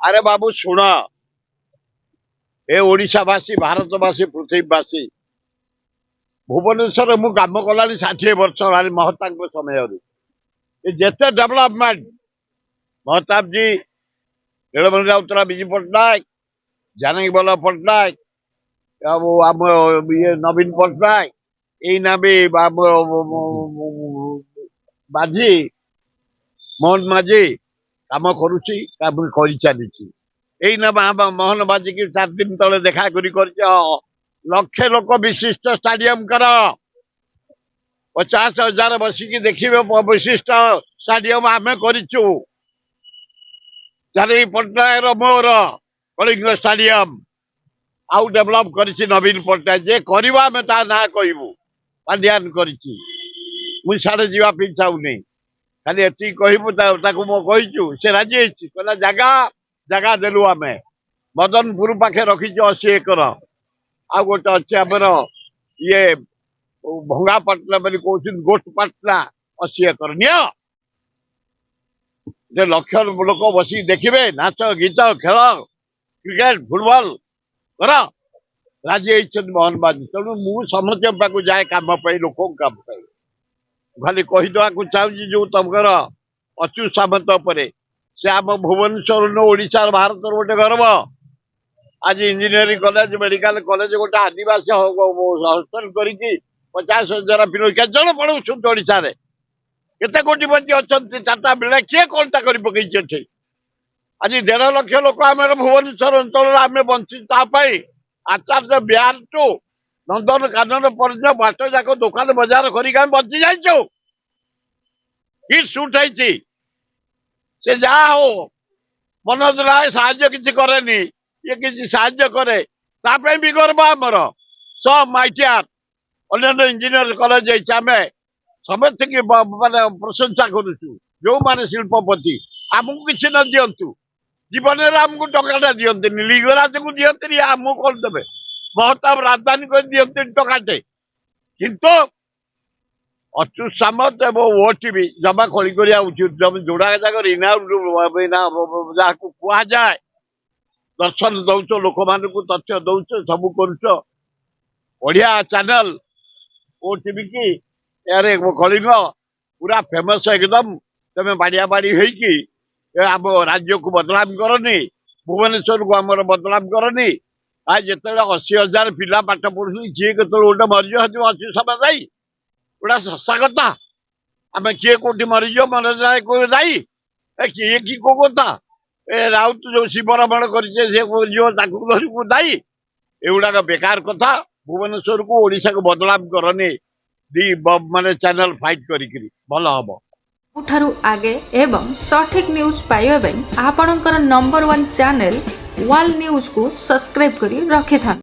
अरे बाबू शुण ए ओडिशावासी भारतवासी पृथ्वीवासी भुवनेश्वर मु काम कला 60 वर्ष महता समय जिते डेभलपमेंट महताब जी नीलमणि राउतराय विजु पट्टनायक जानकी बल्लभ पट्टनायक आम ये नवीन पट्टनायक यही भी माझी मोहन माझी काम करुच्ची कर चली मोहन माझी की 4 दिन तले देखा लक्षे लोक विशिष्ट स्टाडियम कर 50,000 बसिकी देखिए विशिष्ट स्टाडियम आम करूँ जानकी पट्टनायक मोर कलिंग स्टाडियम आउ डेभलप कर नवीन पट्टनायक जे करवा आम ता ना कहबू पांड्यान कर जावाई चाहूनी खाली एति कहबू मो कहीचु से राजी कहला जगह देलु आम मदनपुर पाखे रखी 80 एकर आ गोटे अच्छे आमर ये भंगा पाटना बोली कहते गोट पाटना 80 एकर नि लक्ष लोक बस देखिए नाच गीत खेल क्रिकेट फुटबॉल कर राजी मोहन बाजी तेणु मु समस्त पाक जाए कम लोक कम खाली कहीदेवा चाहूँ जो तुमर अच्युत सामंत से आम भुवनेश्वर ओडिशा भारत गोटे गर्व आज इंजीनियरिंग कॉलेज मेडिकल कॉलेज गोटे आदिवासी हस्टल कर 50,000 पिला के पढ़ाऊँ ओडिशा केते कोटिपति अच्छा 4टा बेला किए कौन कर पकई आज 1.5 लाख लोक आम भुवनेश्वर अंचल आम बंचित आचार्य बिहार टू नंदन कानन पर्यटन बाट जाक दुकान बजार कर बंची जाइचु कि सुट से जहा हो मनोज राय साहाଯ୍य किसी करेनी ये किसी साहाଯ୍य करे तापे भी गर्व आमर सब आईटीआर अन्य इंजीनियर कॉलेज आम समस्त की माने प्रशंसा करुचु जो माने शिल्पपति आमको किसी न दिंतु जीवन में आमको टकाटा दिखते लिंगराज को दिखते आमको कौन देवे महताब राजधानी को दिखते टकाटे किंतु अच्युत सामंत एवं ओटीवी जमा खड़ी उचित जोड़ा जाक जहाँ कह जाए दर्शन दौच लोक मान तथ्य दौच सब कर बढ़िया चैनल ओटीवी की यार कलिंग पूरा फेमस एकदम तमें बाड़िया बाड़ी होगी आम राज्य को बदनाम करनी भुवनेश्वर को आम बदनाम करनी आज जिते 80,000 पिला पाठ पढ़ुनी किए के गोटे मरीज हज अच्छी समय जाई गोटा शशा कथा आम किए कौटी मरीज मन जाए दायी किए कि कौ कथा ए राउत जो शिवरमण कर दायी एगुड़ाक बेकार कथा भुवनेश्वर को ओडिशा को बदनाम करनी दी माने चैनल फाइट करी भल हम ठारू आगे एवं सठिक न्यूज पाइबा आपणकर नंबर 1 चैनल वर्ल्ड न्यूज को सब्सक्राइब करी रखि था।